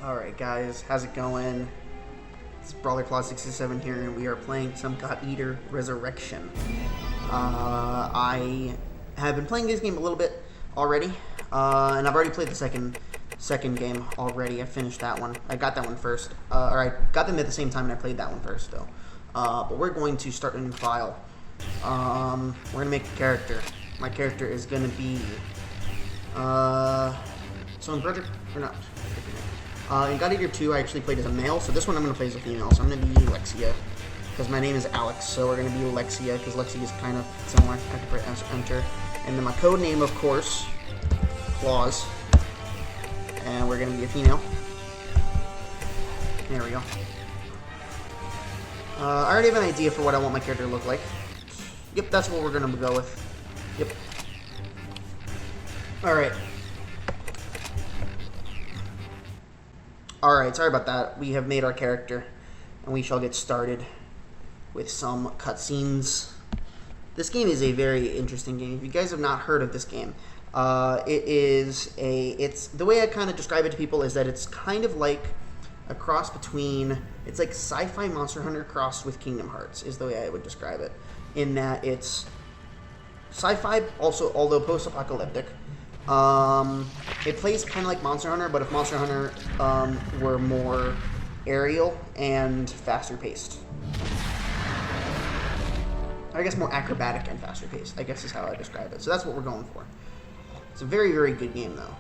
Alright guys, how's it going? It's Brawler Claw 67 here, and we are playing some God Eater Resurrection. I have been playing this game a little bit already, and I've already played the second game already. I finished that one. I got that one first. Or I got them at the same time and I played that one first though. But we're going to start a new file. We're going to make a character. My character is going to be... so in Brother... or not... in God Eater 2, I actually played as a male, so this one I'm going to play as a female, so I'm going to be Lexia, because my name is Alex, so we're going to be Lexia, because Lexia is kind of similar. I have to press enter. And then my code name, of course, Claws, and we're going to be a female. There we go. I already have an idea for what I want my character to look like. Yep, that's what we're going to go with. Yep. Alright. Alright, sorry about that. We have made our character, and we shall get started with some cutscenes. This game is a very interesting game. If you guys have not heard of this game, it's the way I kind of describe it to people is that it's kind of like a cross between, it's like sci-fi Monster Hunter crossed with Kingdom Hearts is the way I would describe it, in that it's sci-fi also, although post-apocalyptic. It plays kind of like Monster Hunter, but if Monster Hunter were more aerial and faster paced. I guess more acrobatic and faster paced, I guess is how I describe it. So that's what we're going for. It's a very, very good game, though.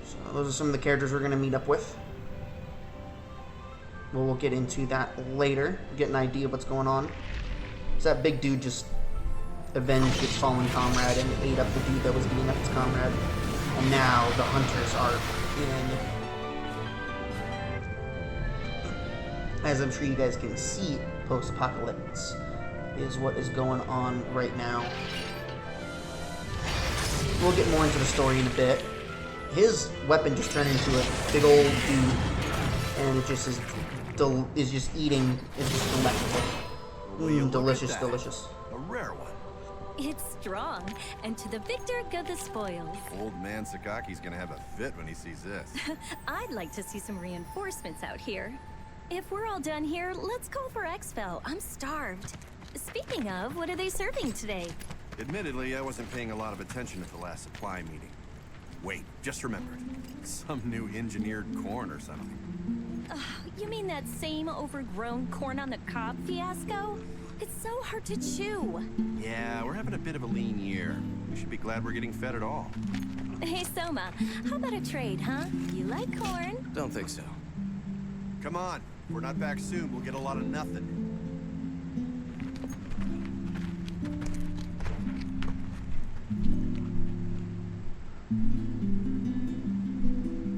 So those are some of the characters we're going to meet up with. We'll get into that later, get an idea of what's going on. So that big dude just avenged its fallen comrade and ate up the dude that was beating up its comrade. And now the hunters are in, as I'm sure you guys can see, post-apocalypse is what is going on right now. We'll get more into the story in a bit. His weapon just turned into a big old dude, and it just is just eating, is just delectable. Delicious, delicious. A rare one. It's strong, and to the victor go the spoils. Old man Sakaki's gonna have a fit when he sees this. I'd like to see some reinforcements out here. If we're all done here, let's call for Exfil. I'm starved. Speaking of, what are they serving today? Admittedly, I wasn't paying a lot of attention at the last supply meeting. Wait, just remembered. Some new engineered corn or something. You mean that same overgrown corn on the cob fiasco? It's so hard to chew. Yeah, we're having a bit of a lean year. We should be glad we're getting fed at all. Hey, Soma, how about a trade, huh? You like corn? Don't think so. Come on, if we're not back soon, we'll get a lot of nothing.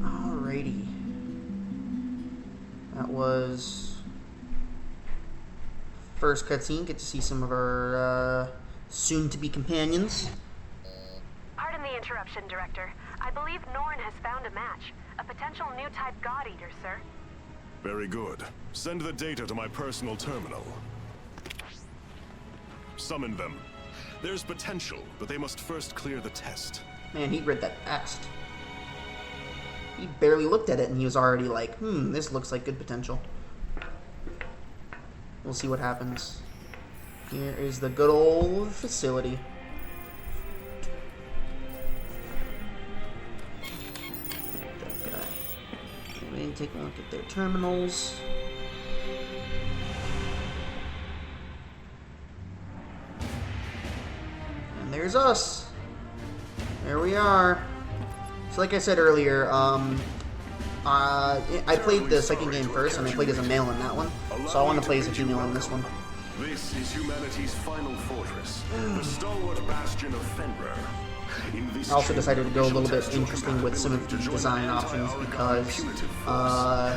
Alrighty. That was... first cutscene. Get to see some of our soon-to-be companions. Pardon the interruption, Director. I believe Norn has found a match. A potential new type God Eater, sir. Very good. Send the data to my personal terminal. Summon them. There's potential, but they must first clear the test. Man, he read that fast. He barely looked at it and he was already like, this looks like good potential. We'll see what happens. Here is the good old facility. That guy. Maybe take a look at their terminals. And there's us. There we are. So like I said earlier, I played the second game first, and I played as a male in that one. So I want to play as a female in this one. This is humanity's final fortress, the stalwart bastion of Fenrir. I also decided to go a little bit interesting with some of the design options because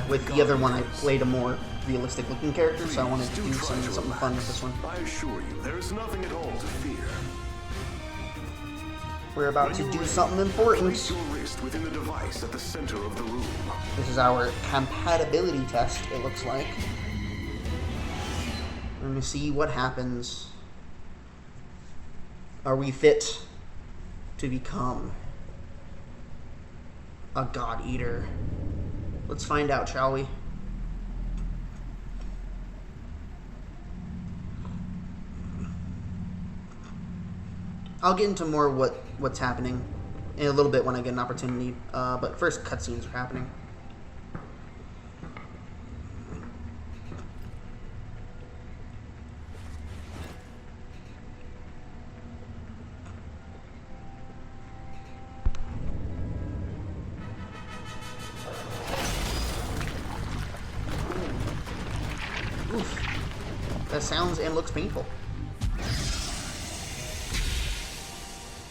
with the other one I played a more realistic looking character, so I wanted to do something fun with this one. I assure you, there is nothing at all to fear. We're about to do something important. Place your wrist within the device at the center of the room. This is our compatibility test, it looks like. We're going to see what happens. Are we fit to become a God Eater? Let's find out, shall we? I'll get into more what's happening in a little bit when I get an opportunity, but first cutscenes are happening. Oof. That sounds and looks painful.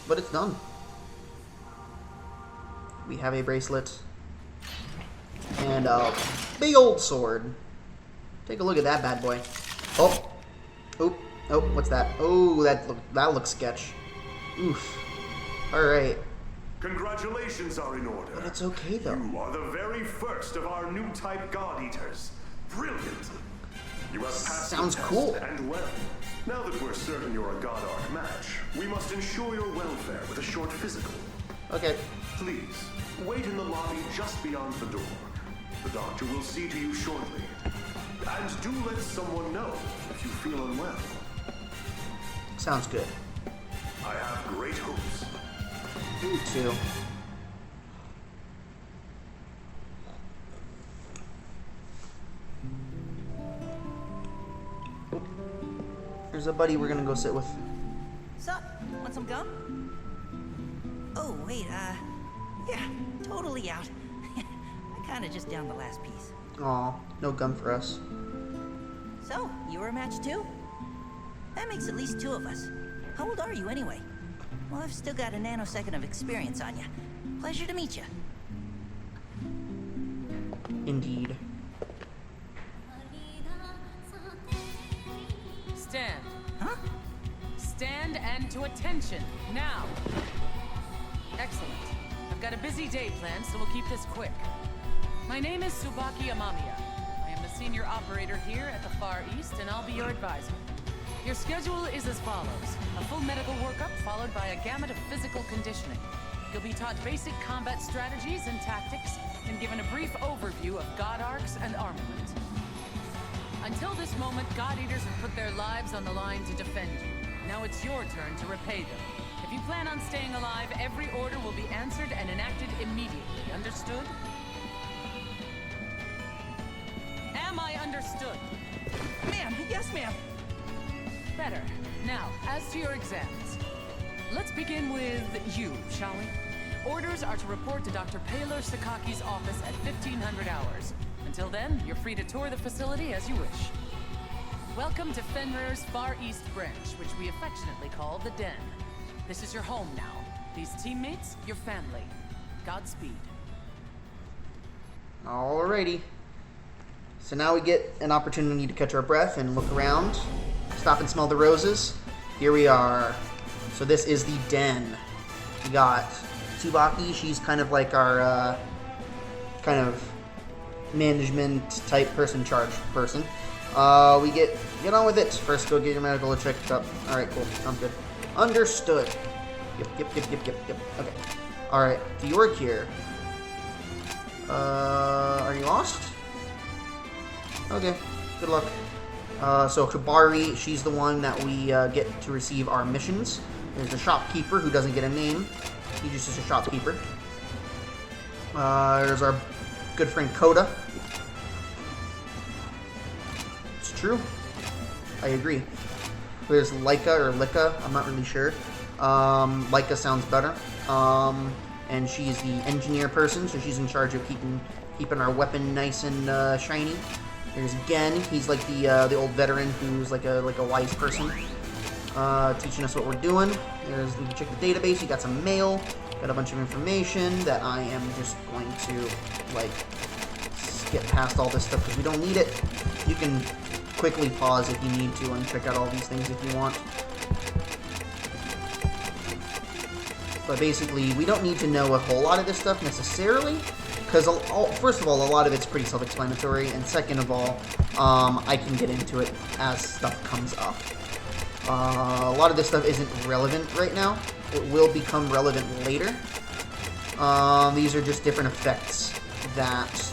But it's done. We have a bracelet and a big old sword. Take a look at that bad boy. Oh, what's that? Oh, that looks sketch. Oof. All right. Congratulations are in order. But it's okay though. You are the very first of our new type God Eaters. Brilliant. You have passed Sounds the test, cool. And well. Now that we're certain you're a God Arc match, we must ensure your welfare with a short physical. Okay. Please, wait in the lobby just beyond the door. The doctor will see to you shortly. And do let someone know if you feel unwell. Sounds good. I have great hopes. Me too. There's a buddy we're gonna go sit with. Sup? Want some gum? Oh, wait, yeah, totally out. I kinda just downed the last piece. Aw, no gum for us. So, you were a match too? That makes at least two of us. How old are you anyway? Well, I've still got a nanosecond of experience on you. Pleasure to meet you. Indeed. Stand. Huh? Stand and to attention, now. Excellent. I've got a busy day planned, so we'll keep this quick. My name is Tsubaki Amamiya. I am the senior operator here at the Far East, and I'll be your advisor. Your schedule is as follows. A full medical workup, followed by a gamut of physical conditioning. You'll be taught basic combat strategies and tactics, and given a brief overview of God Arcs and armament. Until this moment, God Eaters have put their lives on the line to defend you. Now it's your turn to repay them. If you plan on staying alive, every order will be answered and enacted immediately. Understood? Am I understood? Ma'am, yes, ma'am. Better. Now, as to your exams. Let's begin with you, shall we? Orders are to report to Dr. Paler Sakaki's office at 1500 hours. Until then, you're free to tour the facility as you wish. Welcome to Fenrir's Far East branch, which we affectionately call the Den. This is your home now. These teammates, your family. Godspeed. Alrighty. So now we get an opportunity to catch our breath and look around, stop and smell the roses, here we are. So this is the den. We got Tsubaki. She's kind of like our kind of management type person, charge person. We get on with it. First, go get your medical checked up. All right, cool. Sounds good. Understood. Yep. Okay. All right, to York here. Are you lost? Okay. Good luck. So Kabari, she's the one that we get to receive our missions. There's the shopkeeper who doesn't get a name. He's just a shopkeeper. There's our good friend Coda. It's true. I agree. There's Laika or Lika. I'm not really sure. Laika sounds better. And she's the engineer person, so she's in charge of keeping our weapon nice and shiny. There's Gen. He's like the old veteran who's like a wise person, teaching us what we're doing. There's we can check the database. You got some mail. Got a bunch of information that I am just going to like skip past all this stuff because we don't need it. You can quickly pause if you need to and check out all these things if you want. But basically, we don't need to know a whole lot of this stuff necessarily, because first of all, a lot of it's pretty self-explanatory, and second of all, I can get into it as stuff comes up. A lot of this stuff isn't relevant right now. It will become relevant later. These are just different effects that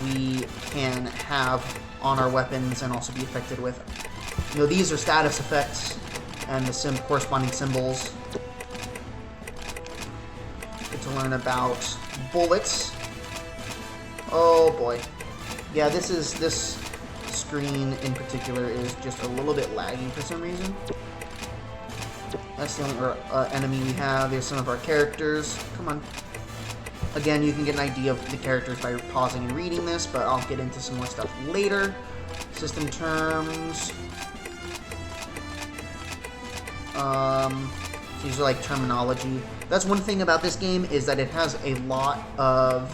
we can have on our weapons and also be affected with. You know, these are status effects and the corresponding symbols. To learn about bullets. Oh boy. Yeah, this screen in particular is just a little bit laggy for some reason. That's the only enemy we have. There's some of our characters. Come on. Again, you can get an idea of the characters by pausing and reading this, but I'll get into some more stuff later. System terms. These are like terminology. That's one thing about this game is that it has a lot of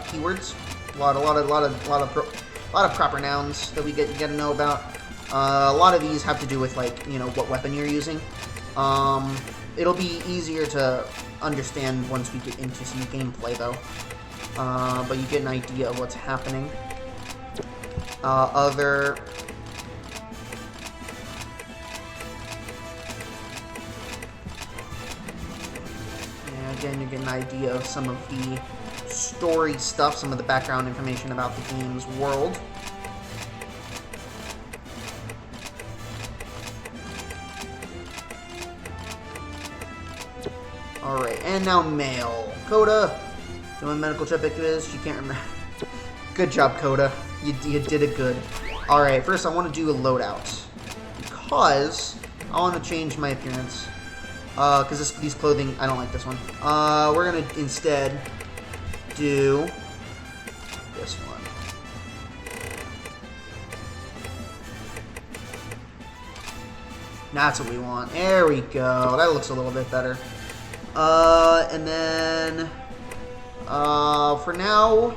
keywords, a lot of proper nouns that we get to know about. A lot of these have to do with like what weapon you're using. It'll be easier to understand once we get into some gameplay though. But you get an idea of what's happening. Again, you get an idea of some of the story stuff, some of the background information about the game's world. Alright, and now mail. Coda! Doing medical check quiz. She can't remember. Good job, Coda. You did it good. Alright, first I want to do a loadout. Because I want to change my appearance. Because these clothing, I don't like this one. We're going to instead do this one. That's what we want. There we go. That looks a little bit better. And then, for now,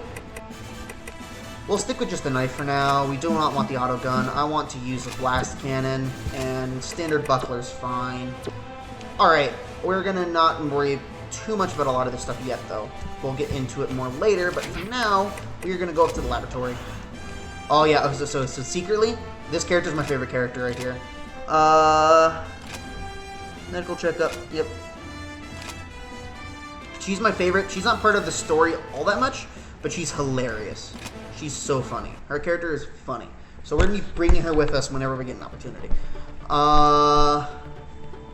we'll stick with just the knife for now. We do not want the auto gun. I want to use a blast cannon, and standard buckler's fine. Alright, we're gonna not worry too much about a lot of this stuff yet, though. We'll get into it more later, but for now, we're gonna go up to the laboratory. Oh yeah, so secretly, this character's my favorite character right here. Medical checkup, yep. She's my favorite. She's not part of the story all that much, but she's hilarious. She's so funny. Her character is funny. So we're gonna be bringing her with us whenever we get an opportunity.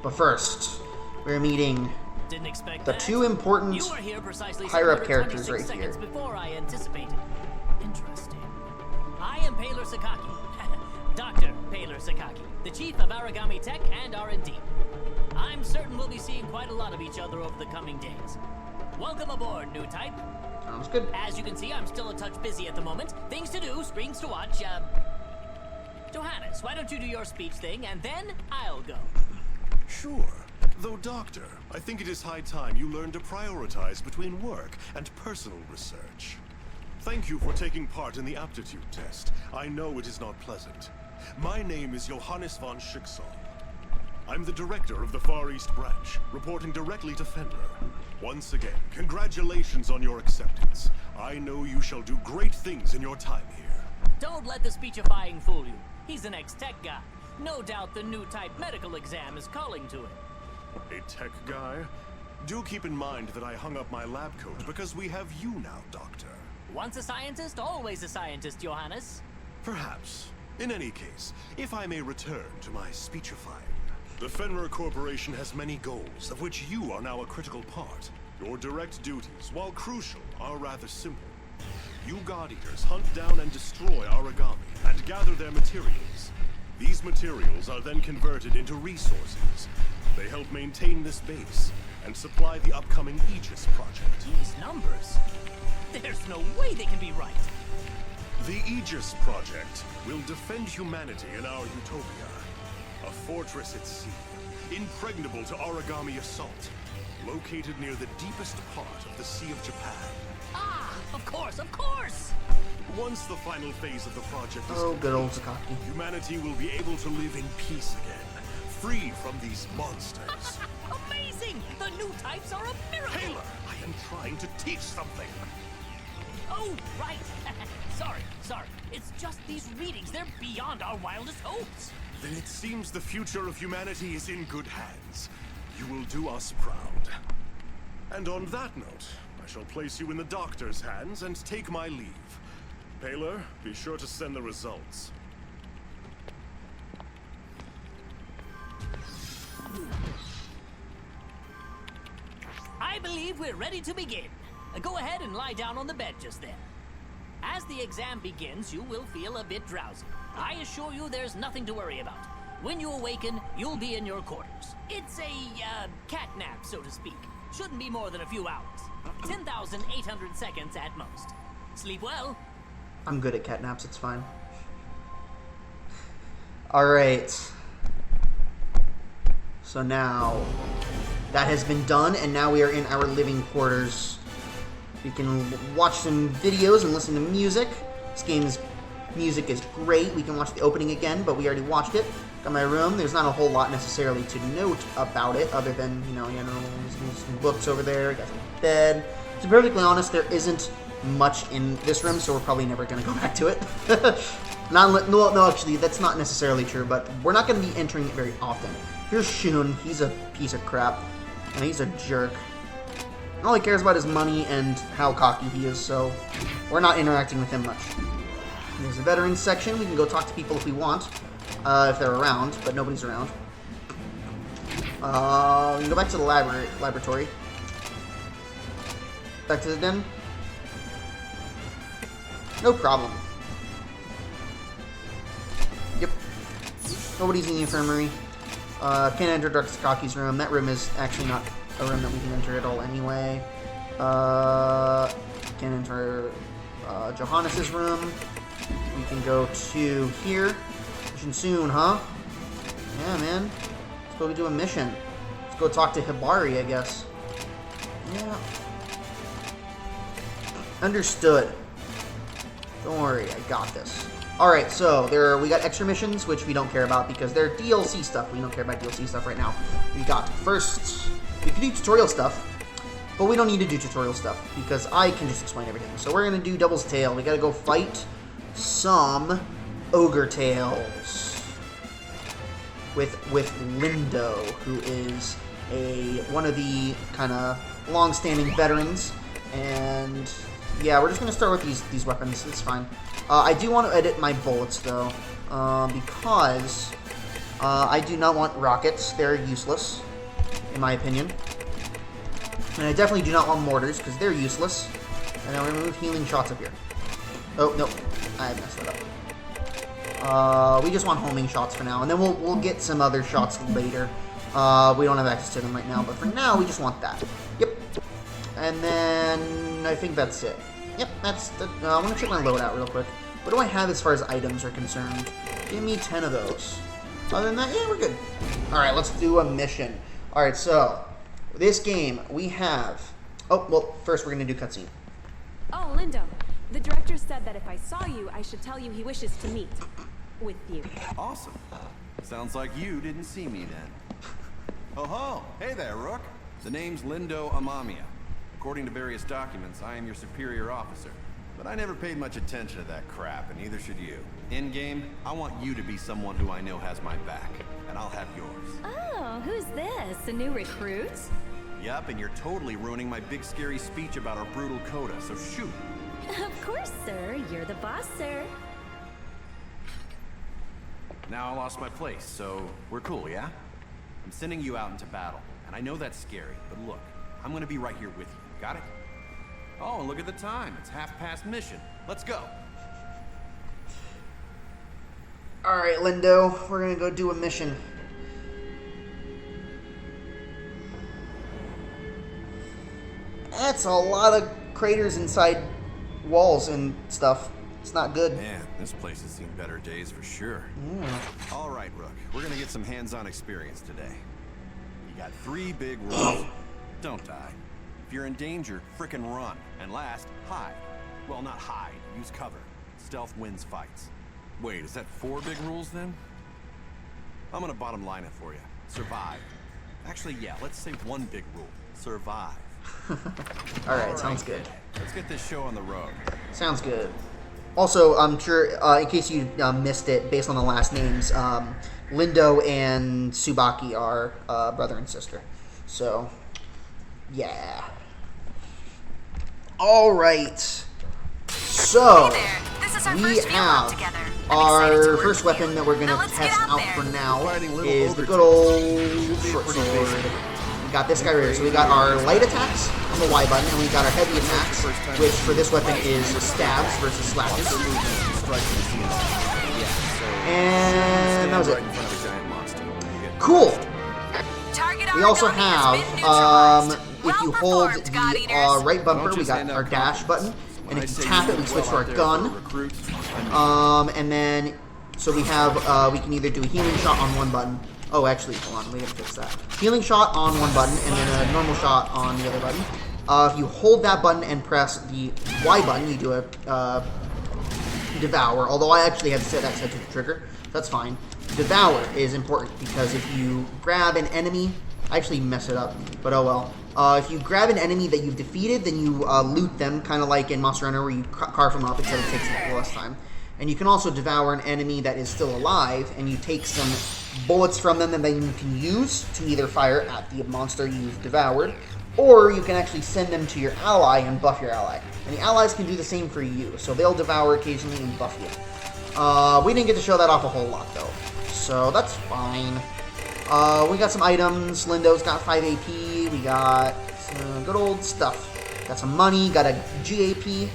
But first, we're meeting the two important higher-up characters right here. Before I anticipated. Interesting. I am Paler Sakaki, Dr. Paler Sakaki, the chief of Aragami Tech and R&D. I'm certain we'll be seeing quite a lot of each other over the coming days. Welcome aboard, new type. Sounds good. As you can see, I'm still a touch busy at the moment. Things to do, screens to watch. Johannes, why don't you do your speech thing, and then I'll go. Sure. Though, Doctor, I think it is high time you learn to prioritize between work and personal research. Thank you for taking part in the aptitude test. I know it is not pleasant. My name is Johannes von Schicksal. I'm the director of the Far East Branch, reporting directly to Fendler. Once again, congratulations on your acceptance. I know you shall do great things in your time here. Don't let the speechifying fool you. He's an ex-tech guy. No doubt the new type medical exam is calling to him. A tech guy? Do keep in mind that I hung up my lab coat because we have you now, Doctor. Once a scientist, always a scientist, Johannes. Perhaps. In any case, if I may return to my speechifying. The Fenrir Corporation has many goals, of which you are now a critical part. Your direct duties, while crucial, are rather simple. You God Eaters hunt down and destroy origami, and gather their materials. These materials are then converted into resources. They help maintain this base, and supply the upcoming Aegis project. These numbers? There's no way they can be right. The Aegis project will defend humanity in our utopia. A fortress at sea, impregnable to origami assault, located near the deepest part of the Sea of Japan. Ah, of course, of course! Once the final phase of the project is Oh, good old complete, Sakaki. humanity will be able to live in peace again, free from these monsters. Amazing! The new types are a miracle! Taylor, I am trying to teach something. Oh, right. Sorry. It's just these readings. They're beyond our wildest hopes. Then it seems the future of humanity is in good hands. You will do us proud. And on that note, I shall place you in the doctor's hands and take my leave. Paler, be sure to send the results. I believe we're ready to begin. Go ahead and lie down on the bed just there. As the exam begins, you will feel a bit drowsy. I assure you there's nothing to worry about. When you awaken, you'll be in your quarters. It's a, cat nap, so to speak. Shouldn't be more than a few hours. 10,800 seconds at most. Sleep well. I'm good at cat naps, it's fine. Alright. So now, that has been done, and now we are in our living quarters. We can watch some videos and listen to music. This game's music is great. We can watch the opening again, but we already watched it. Got my room. There's not a whole lot necessarily to note about it, other than, some books over there. Got some bed. To be perfectly honest, there isn't much in this room, so we're probably never going to go back to it. No, actually, that's not necessarily true, but we're not going to be entering it very often. Here's Shun. He's a piece of crap, and he's a jerk. All he cares about is money and how cocky he is, so we're not interacting with him much. There's the veterans section. We can go talk to people if we want, if they're around, but nobody's around. We can go back to the laboratory. Back to the den. No problem. Yep. Nobody's in the infirmary. Can't enter Dr. Sakaki's room. That room is actually not a room that we can enter at all anyway. Can't enter Johannes' room. We can go to here. Mission soon, huh? Yeah, man. Let's go do a mission. Let's go talk to Hibari, I guess. Yeah. Understood. Don't worry, I got this. Alright, so we got extra missions, which we don't care about because they're DLC stuff. We don't care about DLC stuff right now. We got first... We can do tutorial stuff, but we don't need to do tutorial stuff because I can just explain everything. So we're going to do Devil's Tail. We got to go fight some Ogre Tails with Lindo, who is one of the kind of long-standing veterans. And yeah, we're just going to start with these weapons. It's fine. I do want to edit my bullets though, because I do not want rockets. They're useless, in my opinion. And I definitely do not want mortars, because they're useless. And then we're going to move healing shots up here. Oh, no. I messed that up. We just want homing shots for now, and then we'll get some other shots later. We don't have access to them right now, but for now, we just want that. Yep. And then I think that's it. Yep, that's the... I want to check my loadout real quick. What do I have as far as items are concerned? Give me 10 of those. Other than that, yeah, we're good. Alright, let's do a mission. Alright, so... This game, we have... Oh, well, first we're going to do cutscene. Oh, Lindo. The director said that if I saw you, I should tell you he wishes to meet. with you. Awesome. Sounds like you didn't see me then. Oh ho! Hey there, Rook. The name's Lindo Amamiya. According to various documents, I am your superior officer. But I never paid much attention to that crap, and neither should you. In-game, I want you to be someone who I know has my back, and I'll have yours. Oh, who's this? A new recruit? Yup, and you're totally ruining my big scary speech about our brutal coda, so shoot. Of course, sir. You're the boss, sir. Now I lost my place, so we're cool, yeah? I'm sending you out into battle, and I know that's scary, but look, I'm gonna be right here with you. Got it? Oh, and look at the time. It's half past mission. Let's go. Alright, Lindo, we're gonna go do a mission. That's a lot of craters inside walls and stuff. It's not good. Man, this place has seen better days for sure. Yeah. All right, Rook. We're gonna get some hands-on experience today. You got 3 big rules. Don't die. If you're in danger, frickin' run. And last, hide. Well, not hide. Use cover. Stealth wins fights. Wait, is that 4 big rules then? I'm gonna bottom line it for you. Survive. Actually, yeah, let's say 1 big rule. Survive. Alright, sounds good. Let's get this show on the road. Sounds good. Also, I'm sure, in case you missed it, based on the last names, Lindo and Tsubaki are brother and sister. So, yeah. Alright. So, Hey there. This is our we first field have out together. I'm excited our to work first with you. weapon that we're going Now to let's get test out out there. for now Fighting little is the ogre good old short sword. We got this guy right here. So we got our light attacks on the Y button, and we got our heavy attacks, which for this weapon is stabs versus slashes. And that was it. Right in front of a giant monster. Cool. Target We also origami has have, been neutralized. if you Well hold performed, the God-eaters. right bumper, Don't we just got hand out our dash compliments. button, When and I if you say tap you it, we did switch well to our out there gun. for a recruit, I mean, And then, so we have, we can either do a healing shot on one button. Oh, actually, hold on, we gotta fix that. Healing shot on one button, and then a normal shot on the other button. If you hold that button and press the Y button, you do a, devour, although I actually had to set that set to the trigger. That's fine. Devour is important, because if you grab an enemy, I actually mess it up, but oh well. If you grab an enemy that you've defeated, then you loot them, kind of like in Monster Hunter where you carve them up instead of taking it less time. And you can also devour an enemy that is still alive, and you take some bullets from them and then you can use to either fire at the monster you've devoured, or you can actually send them to your ally and buff your ally. And the allies can do the same for you, so they'll devour occasionally and buff you. We didn't get to show that off a whole lot though, so that's fine. We got some items. Lindo's got 5 AP. We got some good old stuff. Got some money. Got a GAP.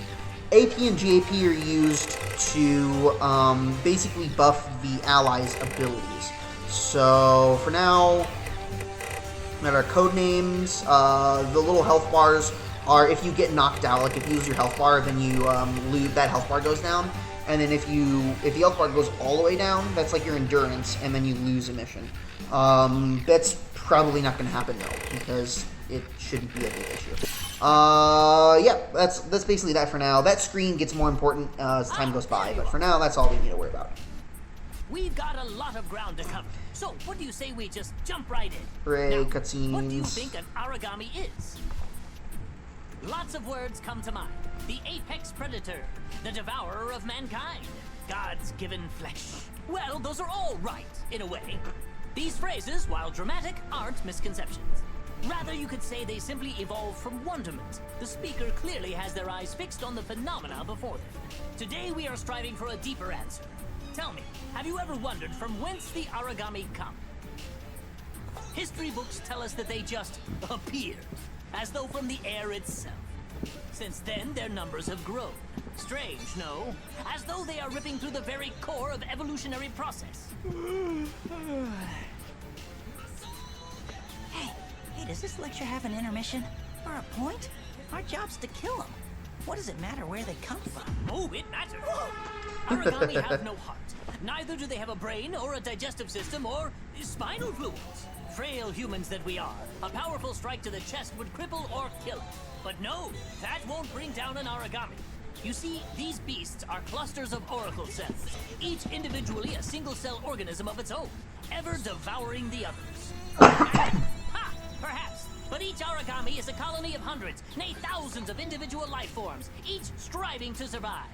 AP and GAP are used to basically buff the allies' abilities. So for now, we have our code names. The little health bars are if you get knocked out, like if you lose your health bar, then you lose, that health bar goes down. And then if the health bar goes all the way down, that's like your endurance, and then you lose a mission. That's probably not going to happen though, because it shouldn't be a big issue. Yeah, that's basically that for now. That screen gets more important as time goes by, but for now, that's all we need to worry about. We've got a lot of ground to cover. So, what do you say we just jump right in? Hooray, Now, cutscenes. what do you think an origami is? Lots of words come to mind. The apex predator, the devourer of mankind, God's given flesh. Well, those are all right, in a way. These phrases, while dramatic, aren't misconceptions. Rather, you could say they simply evolved from wonderment. The speaker clearly has their eyes fixed on the phenomena before them. Today, we are striving for a deeper answer. Tell me, have you ever wondered from whence the origami come? History books tell us that they just appeared, as though from the air itself. Since then, their numbers have grown. Strange, no? As though they are ripping through the very core of evolutionary process. Hey, does this lecture have an intermission? Or a point? Our job's to kill them. What does it matter where they come from? Oh, it matters. Origami have no heart. Neither do they have a brain or a digestive system or spinal fluids. Frail humans that we are, a powerful strike to the chest would cripple or kill us. But no, that won't bring down an origami. You see, these beasts are clusters of oracle cells, each individually a single-cell organism of its own, ever devouring the others. Ha! Perhaps. But each origami is a colony of hundreds, nay thousands of individual life forms, each striving to survive.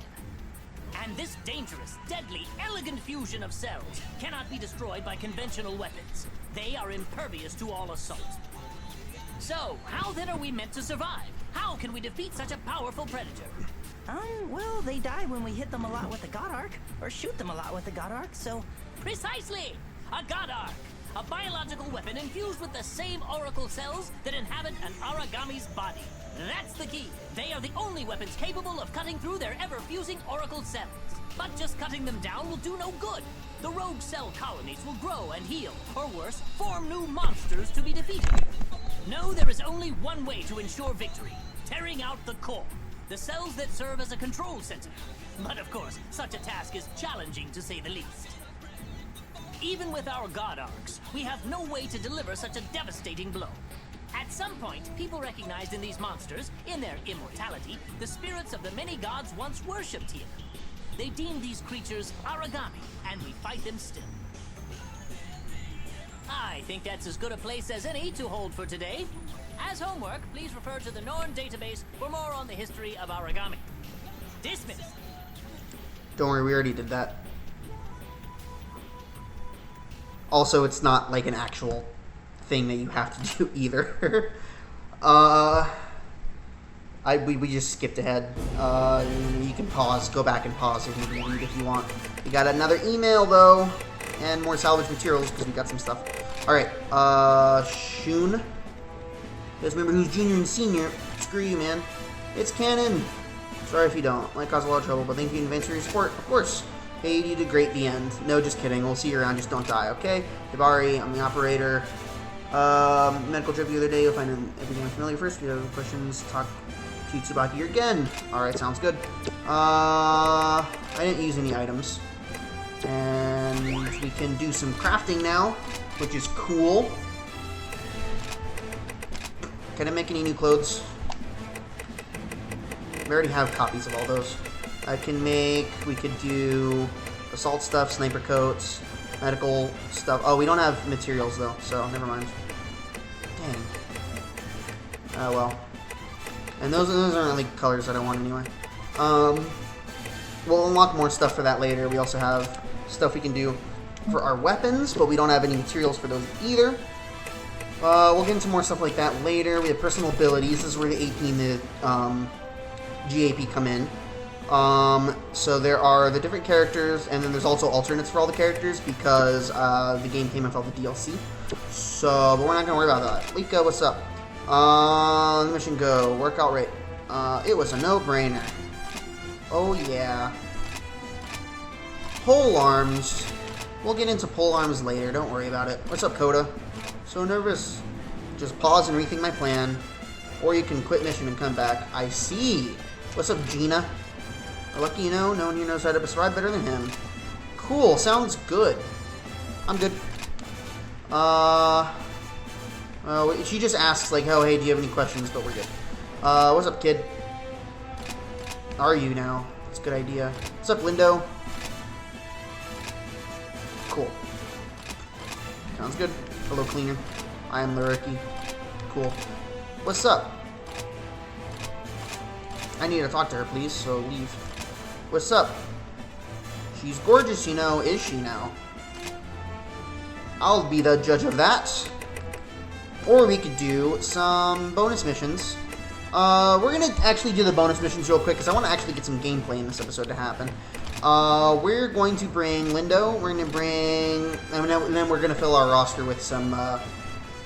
And this dangerous, deadly, elegant fusion of cells cannot be destroyed by conventional weapons. They are impervious to all assault. So, how then are we meant to survive? How can we defeat such a powerful predator? Well, they die when we hit them a lot with the God Arc, or shoot them a lot with the God Arc, so... Precisely! A God Arc! A biological weapon infused with the same oracle cells that inhabit an origami's body. That's the key. They are the only weapons capable of cutting through their ever-fusing oracle cells. But just cutting them down will do no good. The rogue cell colonies will grow and heal, or worse, form new monsters to be defeated. No, there is only one way to ensure victory. Tearing out the core. The cells that serve as a control center. But of course, such a task is challenging to say the least. Even with our God Arcs, we have no way to deliver such a devastating blow. At some point, people recognized in these monsters, in their immortality, the spirits of the many gods once worshipped here. They deemed these creatures origami, and we fight them still. I think that's as good a place as any to hold for today. As homework, please refer to the Norn database for more on the history of origami. Dismissed. Don't worry, we already did that. Also, it's not like an actual thing that you have to do either. We just skipped ahead. You can pause, go back and pause if you need, if you want. We got another email though, and more salvage materials because we got some stuff. All right, Shun. You guys remember who's junior and senior? Screw you, man. It's canon. Sorry if you don't. Might cause a lot of trouble, but thank you in advance for your support. Of course. Hey, you did great. The end. No, just kidding. We'll see you around. Just don't die, okay? Hibari, I'm the operator. Medical trip the other day. You'll find everything familiar first. If you have questions, talk to Tsubaki again. Alright, sounds good. I didn't use any items. And we can do some crafting now, which is cool. Can I make any new clothes? We already have copies of all those. I can make, we could do assault stuff, sniper coats, medical stuff. Oh, we don't have materials though, so never mind. Dang. Oh well. And those aren't really colors that I want anyway. We'll unlock more stuff for that later. We also have stuff we can do for our weapons, but we don't have any materials for those either. We'll get into more stuff like that later. We have personal abilities. This is where the AP and the GAP come in. So there are the different characters, and then there's also alternates for all the characters because the game came with all the DLC. So, but we're not gonna worry about that. Lika, what's up? The mission go. Workout rate. It was a no-brainer. Oh yeah. Pole arms. We'll get into pole arms later. Don't worry about it. What's up, Coda? So nervous. Just pause and rethink my plan, or you can quit mission and come back. I see. What's up, Gina? Lucky you know, no one here knows how to survive better than him. Cool, sounds good. I'm good. She just asks, like, oh, hey, do you have any questions? But we're good. What's up, kid? Are you now? That's a good idea. What's up, Lindo? Cool. Sounds good. Hello, cleaner. I am Luriki. Cool. What's up? I need to talk to her, please, so leave. What's up? She's gorgeous, you know. Is she now? I'll be the judge of that. Or we could do some bonus missions. We're gonna actually do the bonus missions real quick because I want to actually get some gameplay in this episode to happen. We're going to bring Lindo. We're gonna bring, and then we're gonna fill our roster with some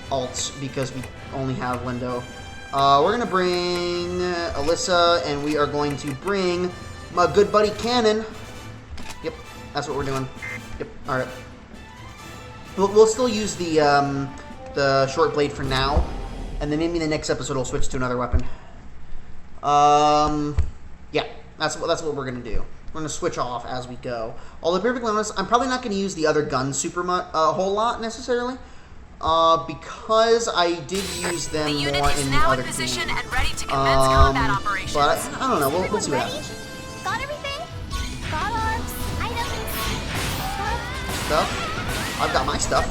alts because we only have Lindo. We're gonna bring Alyssa, and we are going to bring my good buddy Cannon. Yep, that's what we're doing. Yep. All right. We'll still use the short blade for now, and then maybe the next episode we'll switch to another weapon. Yeah, that's what we're gonna do. We're gonna switch off as we go. Although, perfectly honest, I'm probably not gonna use the other guns super a whole lot necessarily, because I did use them more in the other game. And ready to commence combat operations. But I don't know. We'll see what happens. stuff. I've got my stuff.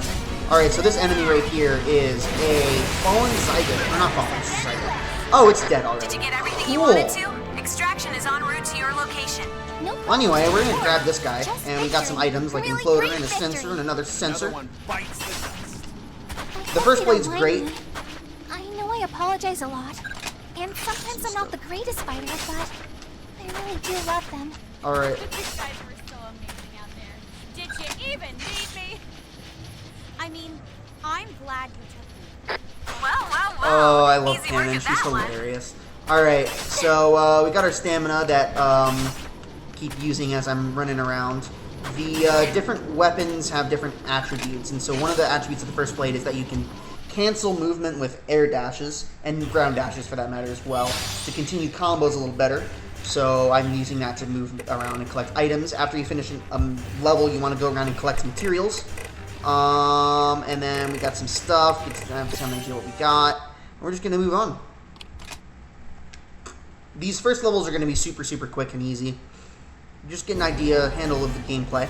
Alright, so this enemy right here is a fallen zygote. Or not fallen, it's just zygote. Oh, it's dead already. Did you get everything you Cool. wanted to? Extraction is en route to your location. No Well, anyway, we're gonna problem. grab this guy, Just and we got some victory. items like an Really imploder great and a victory. sensor and another sensor. Another one bites the dust. The first blade's great. I know I apologize a lot. And sometimes I'm not the greatest fighter, but I really do love them. Alright. You guys were so amazing out there. Did you even need me? I mean, I'm glad you took me. Well. Oh, I love Easy work Cannon. at She's that one. hilarious. Alright, so we got our stamina that keep using as I'm running around. The different weapons have different attributes, and so one of the attributes of the first blade is that you can cancel movement with air dashes, and ground dashes for that matter as well, to continue combos a little better. So I'm using that to move around and collect items. After you finish a level, you want to go around and collect materials. And then we got some stuff. Get some idea what we got. We're just gonna move on. These first levels are gonna be super quick and easy. Just get an idea, handle of the gameplay.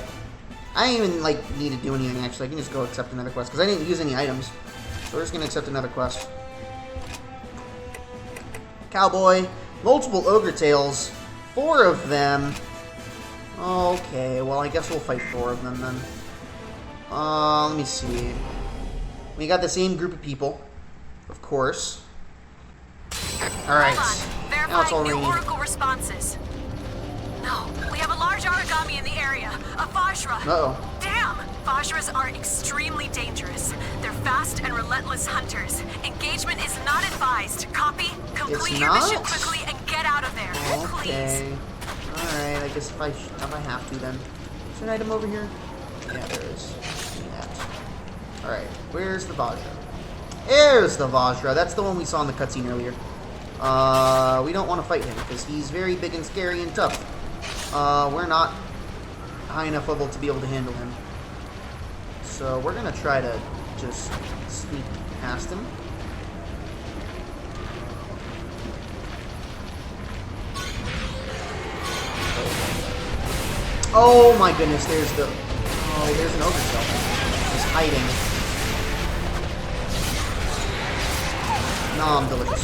I don't even need to do anything actually. I can just go accept another quest because I didn't use any items. So we're just gonna accept another quest. Cowboy, multiple ogre tails, 4 of them. Okay, well I guess we'll fight 4 of them then. Let me see. We got the same group of people, of course. Alright, Hold on. now it's all Verifying new ringing. Oracle responses. No, we have a large origami in the area. A Vajra. Uh-oh. Damn! Vajras are extremely dangerous. They're fast and relentless hunters. Engagement is not advised. Copy? Complete your mission not? quickly and get out of there. Please. Okay. Alright, I guess if I have to then. Is there an item over here? Yeah, there is. Alright, where's the Vajra? There's the Vajra. That's the one we saw in the cutscene earlier. We don't want to fight him because he's very big and scary and tough. We're not high enough level to be able to handle him. So we're gonna try to just sneak past him. Oh my goodness, there's the... Oh, there's an ogre cell. He's hiding. Nom, delicious.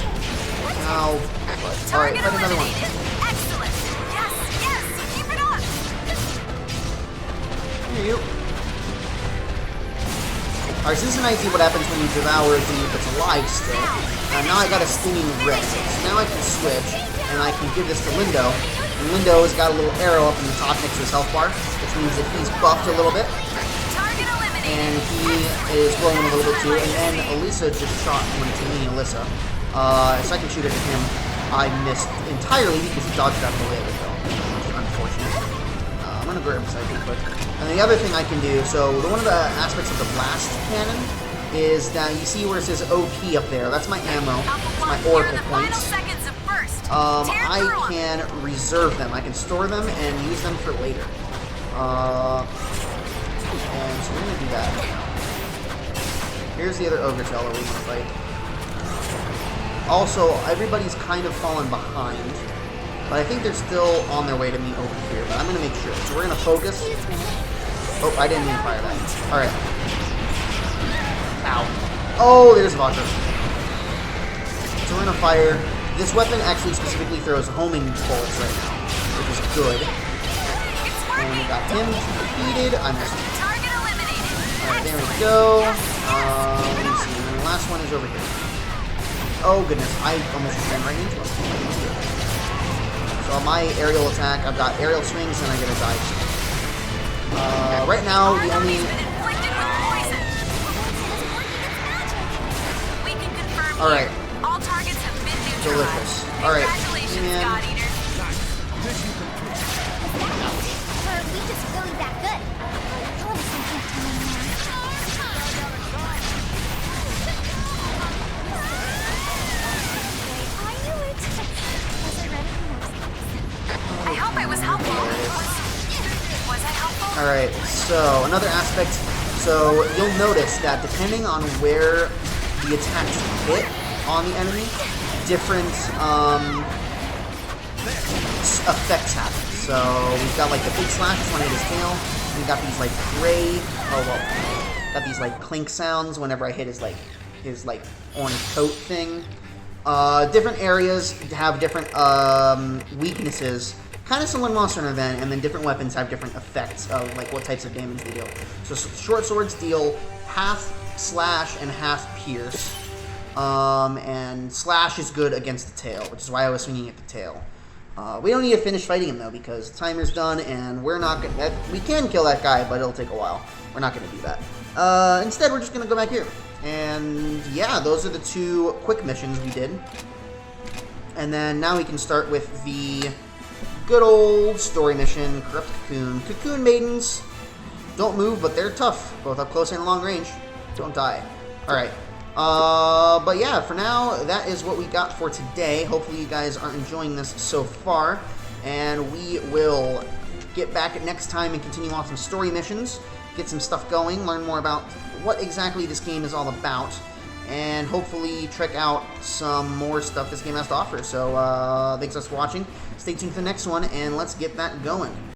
Ow. Alright, fight another one. Excellent. Yes. Keep it up. Here you. Alright, so this is an idea what happens when you devour a dude that's alive still. Now I got a stinging red. So now I can switch, and I can give this to Lindo. And Lindo has got a little arrow up in the top next to his health bar, which means that he's buffed a little bit. Target eliminated. And he is glowing a little bit too. And then Alyssa just shot one to me, Alyssa. Second shooter to him, I missed entirely because he dodged out of the way of it though. Which is unfortunate. I'm gonna grab this real quick. And the other thing I can do, so one of the aspects of the blast cannon is that you see where it says OP up there. That's my ammo. It's my oracle points. I can reserve them. I can store them and use them for later. And so we're gonna do that right now. Here's the other ogre tail that we want to fight. Also, everybody's kind of fallen behind, but I think they're still on their way to me over here, but I'm gonna make sure. So we're gonna focus. Oh, I didn't mean to fire that. Alright. Ow. Oh, there's Vajra. So we're gonna fire. This weapon actually specifically throws homing bolts right now, which is good. And we got him defeated. I missed him. Alright, there we go. Let me see. And the last one is over here. Oh goodness, I almost ran right into him. So my aerial attack, I've got aerial swings and I get a dive. Right now, the only... Alright. All targets have been neutralized. Delicious. Alright. Congratulations, And... God Eater. Or we just really that good. Tell us something to me now. I knew it. Wasn't ready for most. I hope I was helpful. Was I helpful? Alright, so another aspect. So you'll notice that depending on where the attacks hit on the enemy, different effects happen. So we've got like the big slash, one hit his tail. We've got these like gray Oh well, got these like clink sounds whenever I hit his orange coat thing. Different areas have different weaknesses, kind of similar to Monster Hunter then, and then different weapons have different effects of like what types of damage they deal. So short swords deal half slash and half pierce, and slash is good against the tail, which is why I was swinging at the tail. We don't need to finish fighting him though, because the timer's done, and we're not gonna. We can kill that guy, but it'll take a while. We're not gonna do that. Instead, we're just gonna go back here. And yeah, those are the 2 quick missions we did. And then now we can start with the good old story mission, Corrupt Cocoon. Cocoon Maidens don't move, but they're tough, both up close and long range. Don't die. Alright. But yeah, for now, that is what we got for today. Hopefully you guys are enjoying this so far. And we will get back next time and continue on some story missions, get some stuff going, learn more about what exactly this game is all about, and hopefully check out some more stuff this game has to offer. So, thanks for watching. Stay tuned for the next one, and let's get that going.